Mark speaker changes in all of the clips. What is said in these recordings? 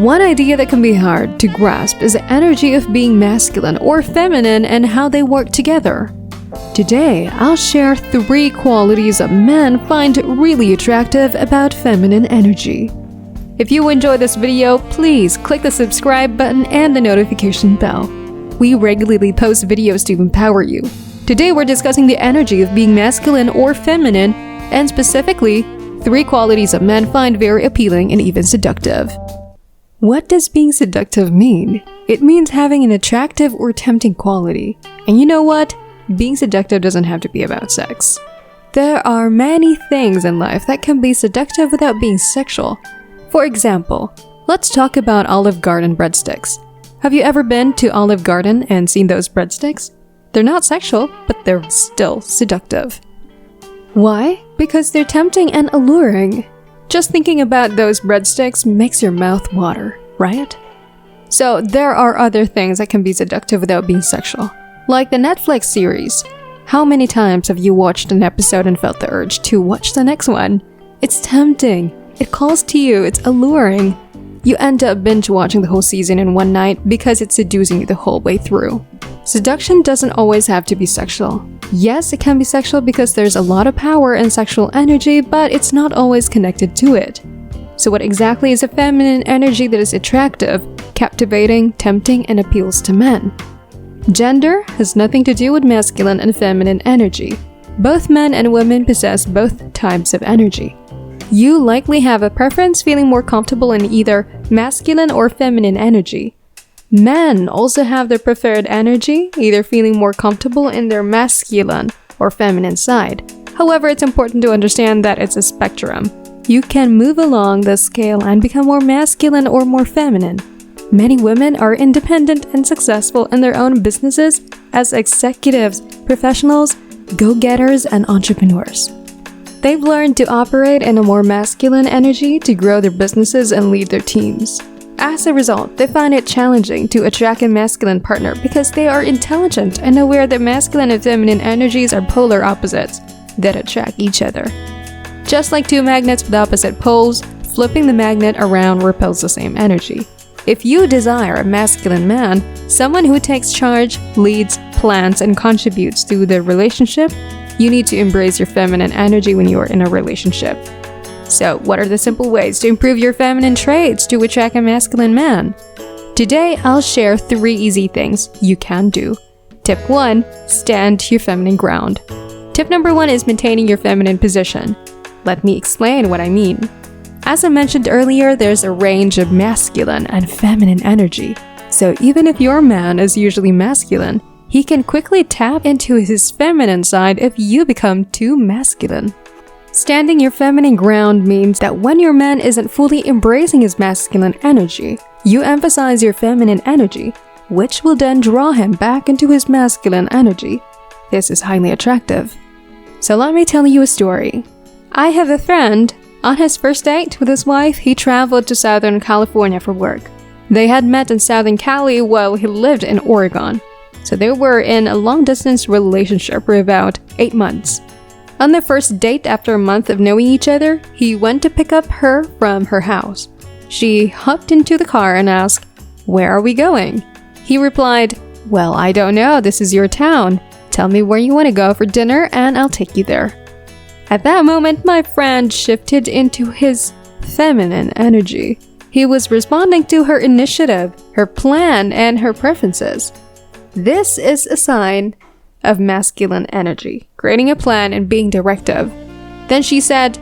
Speaker 1: One idea that can be hard to grasp is the energy of being masculine or feminine and how they work together. Today, I'll share 3 qualities that men find really attractive about feminine energy. If you enjoyed this video, please click the subscribe button and the notification bell. We regularly post videos to empower you. Today, we're discussing the energy of being masculine or feminine, and specifically, 3 qualities that men find very appealing and even seductive. What does being seductive mean? It means having an attractive or tempting quality. And you know what? Being seductive doesn't have to be about sex. There are many things in life that can be seductive without being sexual. For example, let's talk about Olive Garden breadsticks. Have you ever been to Olive Garden and seen those breadsticks? They're not sexual, but they're still seductive. Why? Because they're tempting and alluring. Just thinking about those breadsticks makes your mouth water, right? So there are other things that can be seductive without being sexual. Like the Netflix series. How many times have you watched an episode and felt the urge to watch the next one? It's tempting. It calls to you. It's alluring. You end up binge watching the whole season in one night because it's seducing you the whole way through. Seduction doesn't always have to be sexual. Yes, it can be sexual because there's a lot of power and sexual energy, but it's not always connected to it. So what exactly is a feminine energy that is attractive, captivating, tempting, and appeals to men? Gender has nothing to do with masculine and feminine energy. Both men and women possess both types of energy. You likely have a preference feeling more comfortable in either masculine or feminine energy. Men also have their preferred energy, either feeling more comfortable in their masculine or feminine side. However, it's important to understand that it's a spectrum. You can move along the scale and become more masculine or more feminine. Many women are independent and successful in their own businesses as executives, professionals, go-getters, and entrepreneurs. They've learned to operate in a more masculine energy to grow their businesses and lead their teams. As a result, they find it challenging to attract a masculine partner because they are intelligent and aware that masculine and feminine energies are polar opposites that attract each other. Just like 2 magnets with opposite poles, flipping the magnet around repels the same energy. If you desire a masculine man, someone who takes charge, leads, plans, and contributes to the relationship, you need to embrace your feminine energy when you are in a relationship. So, what are the simple ways to improve your feminine traits to attract a masculine man? Today, I'll share 3 easy things you can do. Tip 1. Stand your feminine ground. Tip number 1 is maintaining your feminine position. Let me explain what I mean. As I mentioned earlier, there's a range of masculine and feminine energy. So even if your man is usually masculine, he can quickly tap into his feminine side if you become too masculine. Standing your feminine ground means that when your man isn't fully embracing his masculine energy, you emphasize your feminine energy, which will then draw him back into his masculine energy. This is highly attractive. So let me tell you a story. I have a friend. On his first date with his wife, he traveled to Southern California for work. They had met in Southern Cali while he lived in Oregon. So they were in a long-distance relationship for about 8 months. On their first date after a month of knowing each other, he went to pick up her from her house. She hopped into the car and asked, "Where are we going?" He replied, "Well, I don't know, this is your town. Tell me where you want to go for dinner and I'll take you there." At that moment, my friend shifted into his feminine energy. He was responding to her initiative, her plan, and her preferences. This is a sign of masculine energy, creating a plan and being directive. Then she said,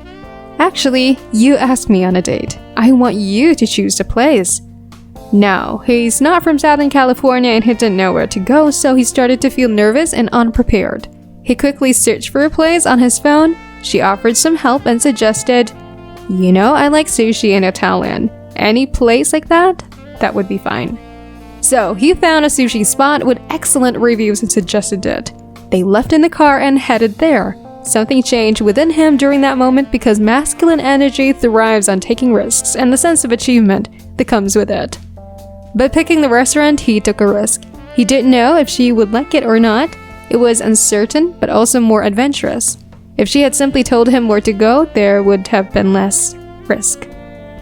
Speaker 1: "Actually, you asked me on a date. I want you to choose the place." Now, he's not from Southern California and he didn't know where to go, so he started to feel nervous and unprepared. He quickly searched for a place on his phone. She offered some help and suggested, "You know, I like sushi and Italian. Any place like that? That would be fine." So he found a sushi spot with excellent reviews and suggested it. They left in the car and headed there. Something changed within him during that moment because masculine energy thrives on taking risks and the sense of achievement that comes with it. By picking the restaurant, he took a risk. He didn't know if she would like it or not. It was uncertain, but also more adventurous. If she had simply told him where to go, there would have been less risk.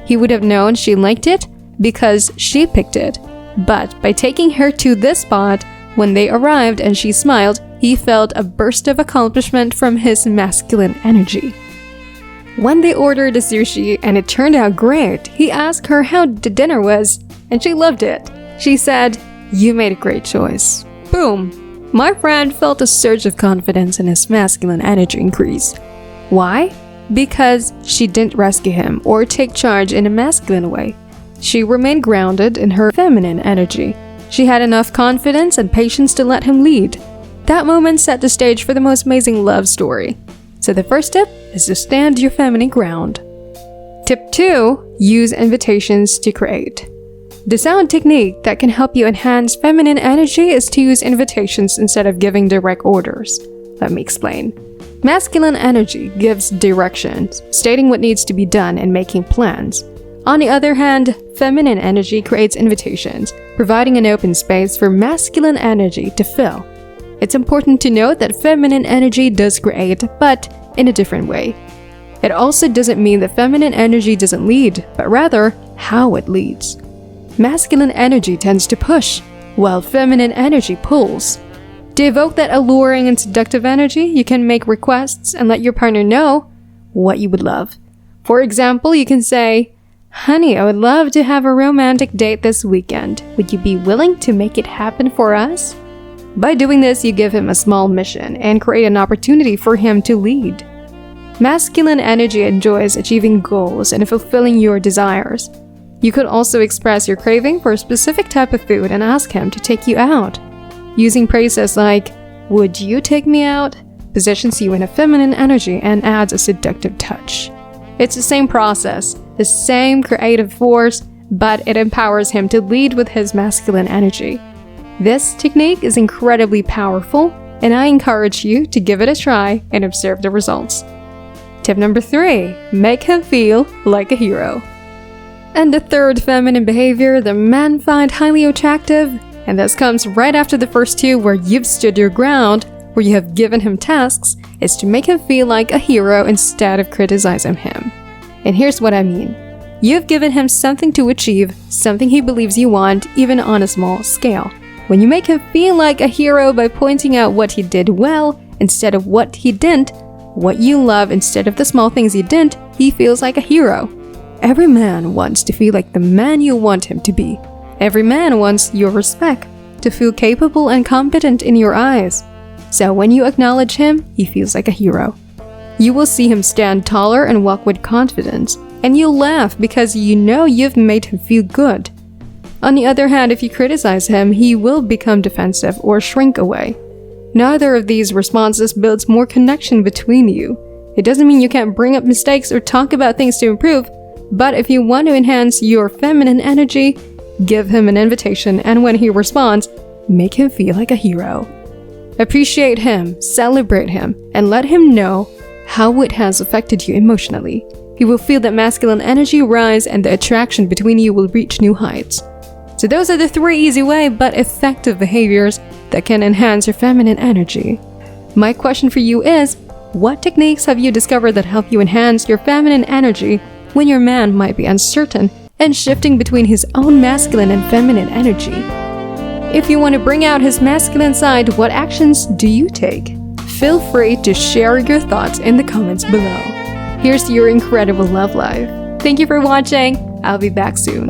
Speaker 1: He would have known she liked it, because she picked it. But by taking her to this spot, when they arrived and she smiled, he felt a burst of accomplishment from his masculine energy. When they ordered the sushi and it turned out great, he asked her how the dinner was, and she loved it. She said, "You made a great choice." Boom! My friend felt a surge of confidence and his masculine energy increased. Why? Because she didn't rescue him or take charge in a masculine way. She remained grounded in her feminine energy. She had enough confidence and patience to let him lead. That moment set the stage for the most amazing love story. So the first tip is to stand your feminine ground. Tip 2. Use invitations to create. The sound technique that can help you enhance feminine energy is to use invitations instead of giving direct orders. Let me explain. Masculine energy gives directions, stating what needs to be done and making plans. On the other hand, feminine energy creates invitations, providing an open space for masculine energy to fill. It's important to note that feminine energy does create, but in a different way. It also doesn't mean that feminine energy doesn't lead, but rather how it leads. Masculine energy tends to push, while feminine energy pulls. To evoke that alluring and seductive energy, you can make requests and let your partner know what you would love. For example, you can say, "Honey, I would love to have a romantic date this weekend. Would you be willing to make it happen for us?" By doing this, you give him a small mission and create an opportunity for him to lead. Masculine energy enjoys achieving goals and fulfilling your desires. You could also express your craving for a specific type of food and ask him to take you out. Using phrases like, "Would you take me out?" positions you in a feminine energy and adds a seductive touch. It's the same process, the same creative force, but it empowers him to lead with his masculine energy. This technique is incredibly powerful, and I encourage you to give it a try and observe the results. Tip number 3. Make him feel like a hero. And the third feminine behavior that men find highly attractive, and this comes right after the first two where you've stood your ground, where you have given him tasks, is to make him feel like a hero instead of criticizing him. And here's what I mean. You've given him something to achieve, something he believes you want, even on a small scale. When you make him feel like a hero by pointing out what he did well instead of what he didn't, what you love instead of the small things he didn't, he feels like a hero. Every man wants to feel like the man you want him to be. Every man wants your respect, to feel capable and competent in your eyes. So when you acknowledge him, he feels like a hero. You will see him stand taller and walk with confidence, and you'll laugh because you know you've made him feel good. On the other hand, if you criticize him, he will become defensive or shrink away. Neither of these responses builds more connection between you. It doesn't mean you can't bring up mistakes or talk about things to improve, but if you want to enhance your feminine energy, give him an invitation, and when he responds, make him feel like a hero. Appreciate him, celebrate him, and let him know how it has affected you emotionally. He will feel that masculine energy rise and the attraction between you will reach new heights. So those are the 3 easy way but effective behaviors that can enhance your feminine energy. My question for you is, what techniques have you discovered that help you enhance your feminine energy when your man might be uncertain and shifting between his own masculine and feminine energy? If you want to bring out his masculine side, what actions do you take? Feel free to share your thoughts in the comments below. Here's to your incredible love life. Thank you for watching. I'll be back soon.